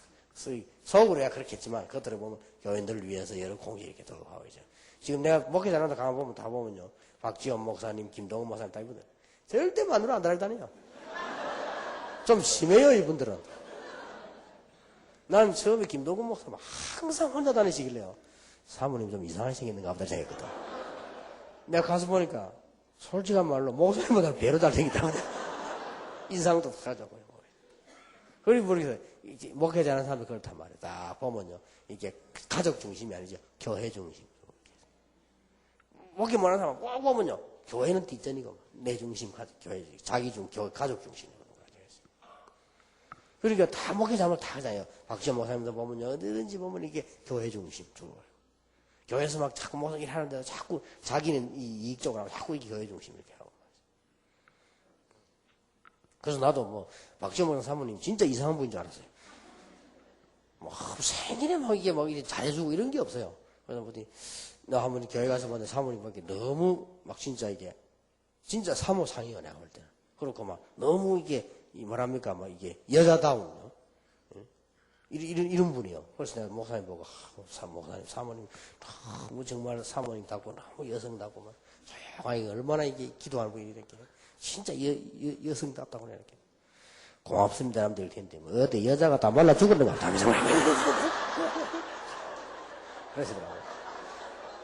속으로 야 그렇겠지만, 겉으로 보면 교인들을 위해서 여러 공지 이렇게 돌아가고 있죠. 지금 내가 목회 잘한다 가만 보면 다 보면요. 박지원 목사님, 김동훈 목사님 다 이분들. 절대 마누라 안 달다니요. 좀 심해요, 이분들은. 난 처음에 김동근 목사님 항상 혼자 다니시길래요. 사모님 좀 이상하게 생겼는가 보다 생각했거든. 내가 가서 보니까 솔직한 말로 목사님보다 배로 잘생겼다고. 인상도 가져고요. 그리고 모르겠어요. 목회 잘하는 사람이 그렇단 말이에요. 딱 보면요. 이게 가족 중심이 아니죠. 교회 중심. 목회 못하는 사람 꼭 보면요. 교회는 뒷전이고 내 중심, 교회, 자기 가족 중심이고. 그러니까 다 목회 잘못 다 하잖아요. 박지원 목사님도 보면요. 어디든지 보면 이게 교회 중심. 교회에서 막 자꾸 무슨 일 하는데 자꾸 자기는 이익 쪽으로 하고 자꾸 이게 교회 중심 이렇게 하고. 그래서 나도 뭐 박지원 목사 사모님 진짜 이상한 분인 줄 알았어요. 뭐 생일에 막 이게 막 이렇게 잘해주고 이런 게 없어요. 그래서 보더니 나 한번 교회 가서 봤는데 사모님 막 너무 막 진짜 이게 진짜 사모상이요 내가 볼 때는. 그렇고 막 너무 이게 뭐랍니까 막 이게 여자다운 이런 분이요. 그래서 내가 목사님 보고 목사님 사모님 너무 정말 사모님답고 너무 여성답고 막 조용하게 얼마나 이게 기도하는 분이 이렇게 진짜 여성답다고 이렇게 고맙습니다 남들 텐데 뭐 어때 여자가 다 말라 죽었는가 하면서 그러시더라고요.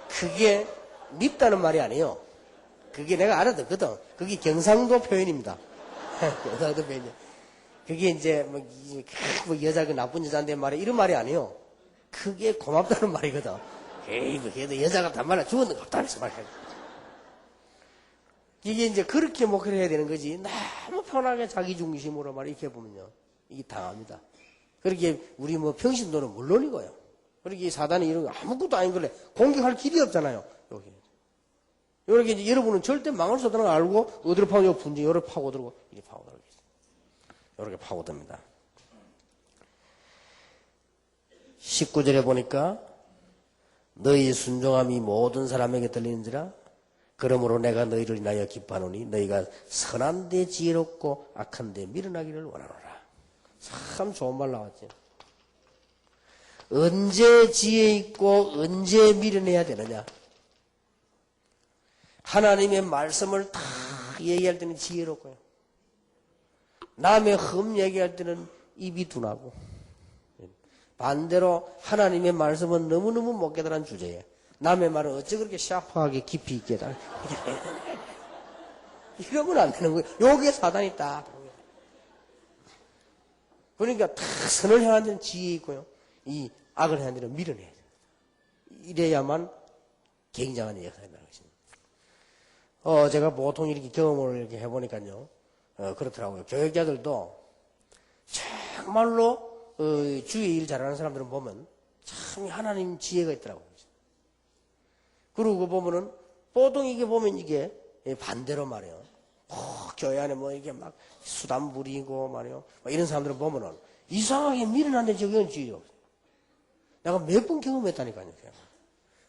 그게 밉다는 말이 아니에요. 그게 내가 알아듣거든. 그게 경상도 표현입니다. 경상도 표현. 그게 이제 뭐 여자가 나쁜 여자인데 말이 이런 말이 아니에요. 그게 고맙다는 말이거든. 에이 뭐 그래도 여자가 다 말라 죽었는가 없다면서 말이야. 이게 이제 그렇게 목회를 해야 되는 거지. 너무 편하게 자기 중심으로 말 이렇게 보면요. 이게 당합니다. 그렇게 우리 뭐 평신도는 물론이고요. 그렇게 사단이 이런 거 아무것도 아닌 걸래. 공격할 길이 없잖아요. 여기. 이렇게 이제 여러분은 절대 망할 수 없다는 걸 알고 어디로 파고 분쟁 여러 파고들고 이렇게 파고들고 이렇게 파고듭니다. 19절에 보니까 너희 순종함이 모든 사람에게 들리는지라 그러므로 내가 너희를 인하여 기뻐하노니 너희가 선한데 지혜롭고 악한데 미련하기를 원하노라. 참 좋은 말 나왔지. 언제 지혜 있고 언제 미련해야 되느냐. 하나님의 말씀을 다 얘기할 때는 지혜롭고요. 남의 흠 얘기할 때는 입이 둔하고 반대로 하나님의 말씀은 너무너무 못 깨달은 주제에 남의 말은 어째 그렇게 샤프하게 깊이 있게 다 이러면 안 되는 거예요. 여기에 사단이 딱 그러니까 다 선을 향한 데는 지혜 있고요. 이 악을 향한 데는 미련해야 돼요. 이래야만 굉장한 역사가 나는 것입니다. 제가 보통 이렇게 경험을 이렇게 해보니까요. 그렇더라고요. 교육자들도 정말로 주의 일 잘하는 사람들은 보면 참 하나님 지혜가 있더라고요. 그러고 보면은 보통 이게 보면 이게 반대로 말이에요. 교회 안에 뭐 이게 막 수단 부리고 말이에요. 이런 사람들은 보면은 이상하게 미련한데 저기는 지혜가 없어요. 내가 몇 번 경험했다니까요.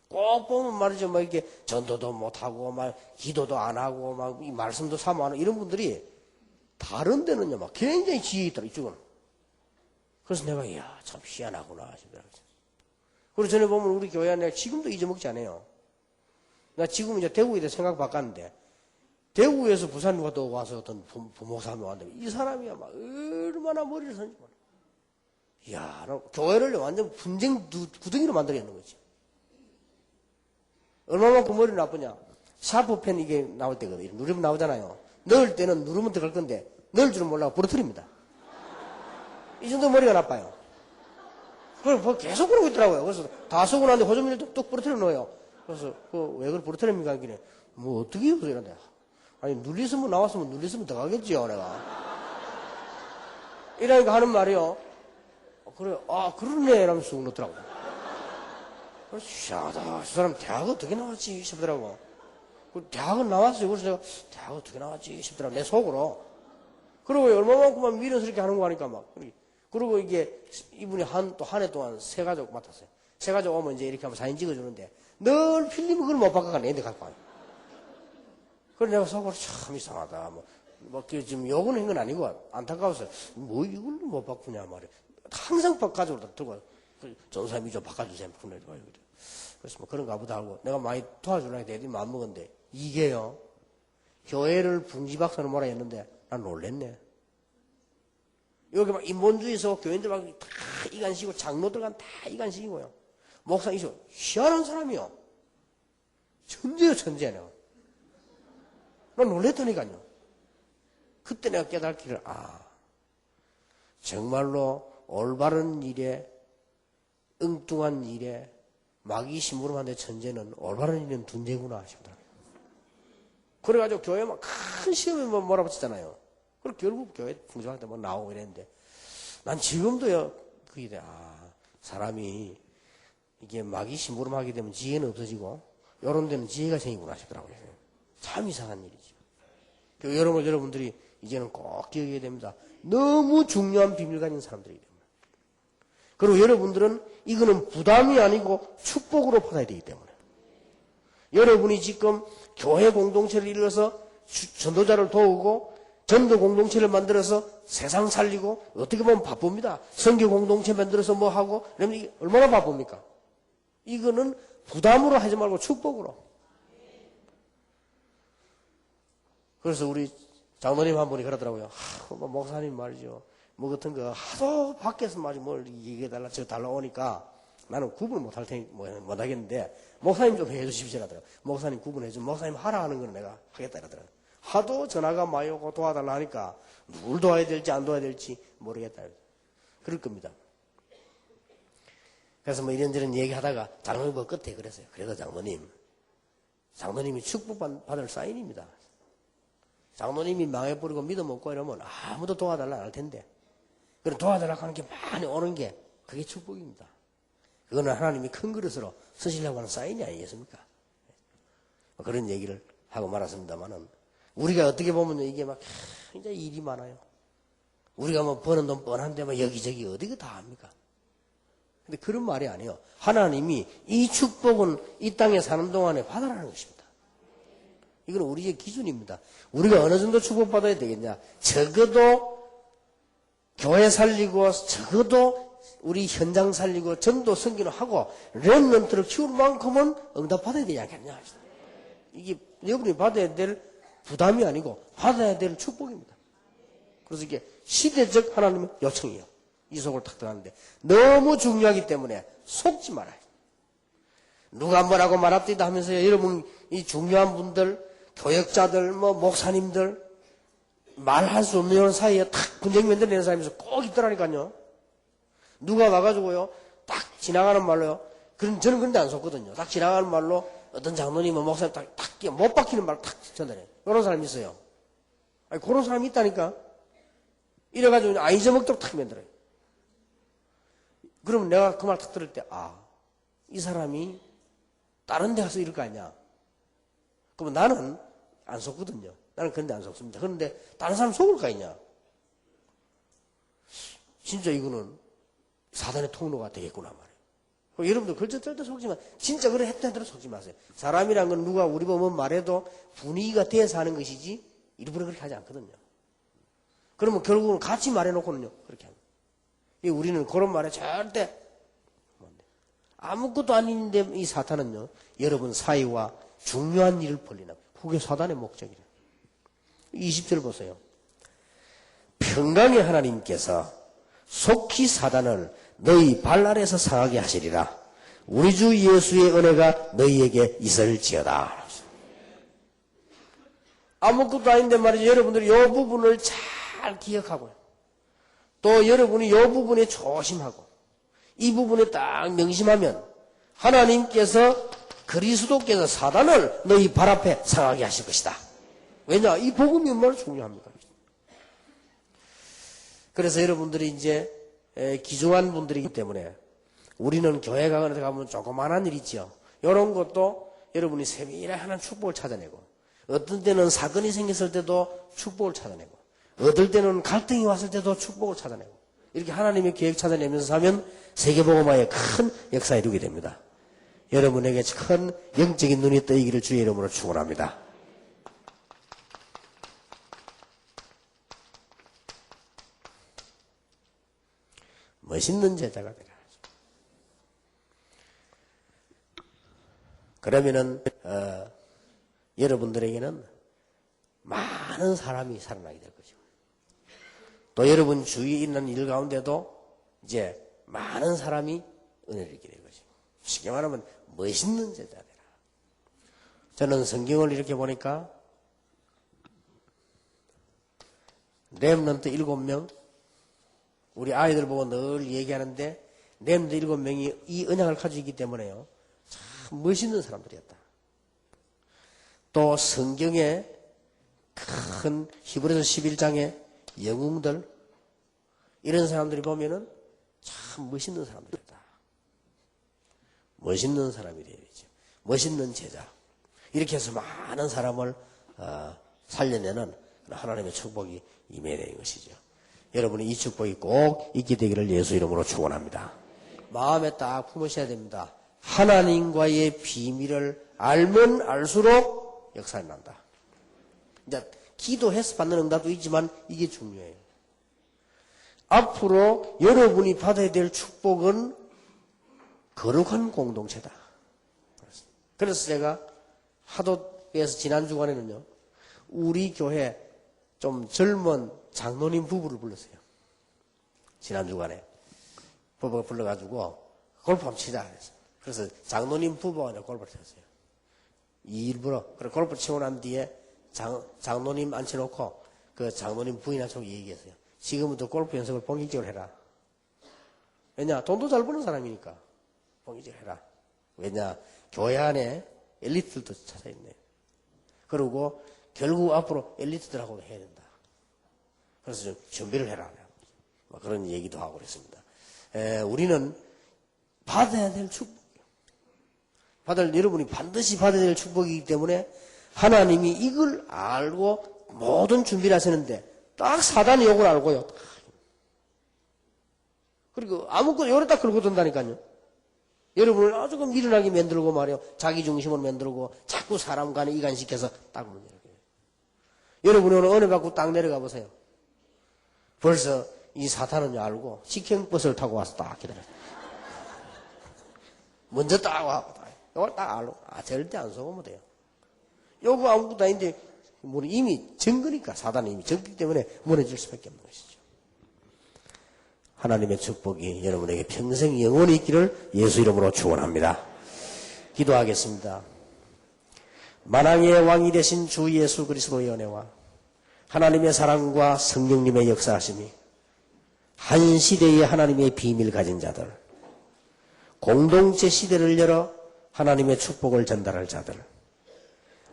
꼭 보면 말이죠. 막 이렇게 전도도 못하고 막 기도도 안 하고 막 이 말씀도 사모 안 하고 이런 분들이 다른 데는요, 막 굉장히 지혜 있더라, 이쪽은. 그래서 내가, 이야, 참 희한하구나, 싶더라고요. 그리고 전에 보면 우리 교회 안에 지금도 잊어먹지 않아요. 나 지금 이제 대구에 생각 바꿨는데, 대구에서 부산 누가 또 와서 어떤 부목사님이 왔는데, 이 사람이야, 막, 얼마나 머리를 선지 몰라. 이야, 나 교회를 완전 분쟁 구덩이로 만들어놓는 거지. 얼마만큼 머리를 나쁘냐. 샤프펜 이게 나올 때거든. 누르면 나오잖아요. 넣을 때는 누르면 들어갈 건데 넣을 줄은 몰라고 부러뜨립니다. 이 정도 머리가 나빠요. 그걸 계속 그러고 있더라고요. 그래서 다 쓰고 나는데 호주머니를 뚝 부러뜨려 놓아요. 그래서 왜 그걸 부러뜨립니까? 하길래 뭐 어떻게 해요? 이런데 아니 눌리으면 나왔으면 눌리으면 더 가겠지요 내가. 이러니까 하는 말이요. 그래 그러네 이러면서 쑥 넣더라고. 그래서 희한하다. 저 사람 대학 어떻게 나왔지 싶더라고. 대학은 나왔어요. 그래서 내가 대학 어떻게 나왔지 싶더라고 내 속으로. 그리고 얼마만큼만 미련스럽게 하는 거 하니까 막. 그리고 이게 이분이 또 한 해 동안 세 가족 맡았어요. 세 가족 오면 이제 이렇게 하면 사진 찍어주는데 늘 필름을 그걸 못 바꿔가네. 애들 갖고 와요. 그래 내가 속으로 참 이상하다. 지금 욕은 한 건 아니고 안타까워서 뭐 이걸 못 바꾸냐 말이야. 항상 가족으로 들고 와요. 전사님이 좀 바꿔주세요. 그래서 뭐 그런가 보다 하고 내가 많이 도와주려고 애들이 마음먹었는데 이게요. 교회를 붕지박사로 몰아 했는데 난 놀랬네. 여기 막 인본주의에서 교인들 막 다 이간식이고 장로들 간 다 이간식이고요. 목사이죠. 희한한 사람이요. 천재요 천재네요. 난 놀랬다니까요. 그때 내가 깨닫기를 정말로 올바른 일에 엉뚱한 일에 마귀 심부름한데 천재는 올바른 일은 둔재구나 싶더라고요. 그래가지고 교회 막 큰 시험에 몰아붙이잖아요. 그리고 결국 교회 풍성할 때 나오고 이랬는데 난 지금도요 그게 사람이 이게 마귀 심부름하게 되면 지혜는 없어지고 이런 데는 지혜가 생기구나 싶더라고요. 참 이상한 일이죠. 여러분들이 이제는 꼭 기억해야 됩니다. 너무 중요한 비밀 가진 사람들이기 때문에. 그리고 여러분들은 이거는 부담이 아니고 축복으로 받아야 되기 때문에. 여러분이 지금 교회 공동체를 이뤄서 전도자를 도우고 전도 공동체를 만들어서 세상 살리고 어떻게 보면 바쁩니다. 선교 공동체 만들어서 뭐 하고 그러면 이게 얼마나 바쁩니까? 이거는 부담으로 하지 말고 축복으로. 그래서 우리 장로님 한 분이 그러더라고요. 목사님 말이죠. 뭐 같은 거 하도 밖에서 뭘 얘기해달라 저 달라 오니까 나는 구분을 못할 테니 못하겠는데 목사님 좀 해주십시오 하더라고요. 목사님 구분해주면 목사님 하라 하는 거는 내가 하겠다 이러더라고요. 하도 전화가 많이 오고 도와달라 하니까 누굴 도와야 될지 안 도와야 될지 모르겠다. 그럴 겁니다. 그래서 뭐 이런저런 얘기하다가 장로님 끝에 그랬어요. 그래도 장로님이 축복받을 사인입니다. 장로님이 망해버리고 믿음 없고 이러면 아무도 도와달라 안 할 텐데 그런 도와달라고 하는 게 많이 오는 게 그게 축복입니다. 그거는 하나님이 큰 그릇으로 쓰시려고 하는 사인이 아니겠습니까? 그런 얘기를 하고 말았습니다만은 우리가 어떻게 보면 이게 막 굉장히 일이 많아요. 우리가 뭐 버는 돈 뻔한데 뭐 여기저기 어디가 다 합니까? 근데 그런 말이 아니에요. 하나님이 이 축복은 이 땅에 사는 동안에 받아라는 것입니다. 이건 우리의 기준입니다. 우리가 어느 정도 축복받아야 되겠냐? 적어도 교회 살리고 적어도 우리 현장 살리고 전도 선교를 하고 렘넌트를 키울 만큼은 응답받아야 되지 않겠냐? 이게 여러분이 받아야 될 부담이 아니고 받아야 될 축복입니다. 그래서 이게 시대적 하나님의 요청이에요. 이 속을 탁 들어가는데 너무 중요하기 때문에 속지 말아요. 누가 뭐라고 말합디다 하면서요. 여러분 이 중요한 분들 교역자들 목사님들 말할 수 없는 사이에 탁 분쟁 만들어내는 사람이 꼭 있더라니까요. 누가 와가지고요 딱 지나가는 말로요. 저는 그런데 안 속거든요. 딱 지나가는 말로 어떤 장로님 목사님 딱 못 박히는 말로 탁 전달해. 그런 사람이 있어요. 아니 그런 사람이 있다니까. 이래가지고 아이저먹도록 탁 만들어요. 그러면 내가 그 말 탁 들을 때 이 사람이 다른 데 가서 이럴 거 아니야. 그러면 나는 안 속거든요. 나는 그런데 안 속습니다. 그런데 다른 사람 속을 거 아니냐. 진짜 이거는 사단의 통로가 되겠구나 말이에요. 여러분들 그걸 절대 속지만 진짜 그래 했던 대로 속지 마세요. 사람이란 건 누가 우리 보면 말해도 분위기가 돼서 하는 것이지 일부러 그렇게 하지 않거든요. 그러면 결국은 같이 말해놓고는요 그렇게 합니다. 우리는 그런 말에 절대 아무것도 아닌데 이 사탄은요 여러분 사이와 중요한 일을 벌리나 그게 사단의 목적이래요. 20절 보세요. 평강의 하나님께서 속히 사단을 너희 발 아래에서 상하게 하시리라. 우리 주 예수의 은혜가 너희에게 있을지어다. 아무것도 아닌데 말이죠. 여러분들이 이 부분을 잘 기억하고요. 또 여러분이 이 부분에 조심하고 이 부분에 딱 명심하면 하나님께서 그리스도께서 사단을 너희 발 앞에 상하게 하실 것이다. 왜냐? 이 복음이 얼마나 중요합니까? 그래서 여러분들이 이제 기중한 분들이기 때문에 우리는 교회 가면 조그만한 일 있죠. 이런 것도 여러분이 세밀하게 하나님 축복을 찾아내고, 어떤 때는 사건이 생겼을 때도 축복을 찾아내고, 어떨 때는 갈등이 왔을 때도 축복을 찾아내고, 이렇게 하나님의 계획 찾아내면서 하면 세계복음화에 큰 역사에 이루게 됩니다. 여러분에게 큰 영적인 눈이 뜨이기를 주의 이름으로 축원합니다. 멋있는 제자가 되라. 그러면은 여러분들에게는 많은 사람이 살아나게 될 거죠. 또 여러분 주위에 있는 일 가운데도 이제 많은 사람이 은혜를 입게 될 거죠. 쉽게 말하면 멋있는 제자 되라. 저는 성경을 이렇게 보니까 렘넌트 7명, 우리 아이들 보고 늘 얘기하는데 렘넌트 7명이 이 언약을 가지고 있기 때문에요. 참 멋있는 사람들이었다. 또 성경에 큰 히브리서 11장의 영웅들, 이런 사람들이 보면은 참 멋있는 사람들이다. 멋있는 사람이 되어야죠. 멋있는 제자. 이렇게 해서 많은 사람을 살려내는 하나님의 축복이 임해야 되는 것이죠. 여러분이 이 축복이 꼭 있게 되기를 예수 이름으로 축원합니다. 마음에 딱 품으셔야 됩니다. 하나님과의 비밀을 알면 알수록 역사가 난다. 이제 기도해서 받는 응답도 있지만 이게 중요해요. 앞으로 여러분이 받아야 될 축복은 거룩한 공동체다. 그래서 제가 하도에서 지난 주간에는요, 우리 교회 좀 젊은 장로님 부부를 불렀어요. 지난 주간에 부부가 불러가지고 골프 한번 치자 그랬어요. 그래서 장로님 부부가 골프를 쳤어요. 일부러. 그래 골프 치고 난 뒤에 장로님 앉혀놓고 그 장로님 부인한테 얘기했어요. 지금부터 골프 연습을 본격적으로 해라. 왜냐? 돈도 잘 버는 사람이니까 본격적으로 해라. 왜냐? 교회 안에 엘리트들도 찾아있네. 그리고 결국 앞으로 엘리트들하고도 해야 된다. 그래서 좀 준비를 해라. 그런 얘기도 하고 그랬습니다. 우리는 받아야 될 축복. 여러분이 반드시 받아야 될 축복이기 때문에 하나님이 이걸 알고 모든 준비를 하시는데 딱 사단이 이걸 알고요. 그리고 아무것도 요래 딱 걸고 든다니까요. 여러분을 아주 미련하게 만들고 말이요. 자기 중심으로 만들고 자꾸 사람 간에 이간시켜서 딱 문제를. 여러분이 오늘 은혜 받고 딱 내려가 보세요. 벌써 이 사탄은 알고 직행버스를 타고 와서 딱 기다려요. 먼저 딱 와. 이걸 딱 알고. 절대 안 속으면 돼요. 요거 아무것도 아닌데 이미 증거니까 사단이 이미 증거기 때문에 무너질 수밖에 없는 것이죠. 하나님의 축복이 여러분에게 평생 영원히 있기를 예수 이름으로 축원합니다. 기도하겠습니다. 만왕의 왕이 되신 주 예수 그리스도의 은혜와 하나님의 사랑과 성령님의 역사하심이 한 시대의 하나님의 비밀 가진 자들, 공동체 시대를 열어 하나님의 축복을 전달할 자들,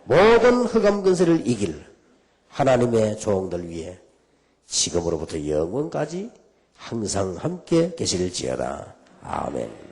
모든 흑암 근세를 이길 하나님의 종들 위해 지금으로부터 영원까지 항상 함께 계실지어다. 아멘.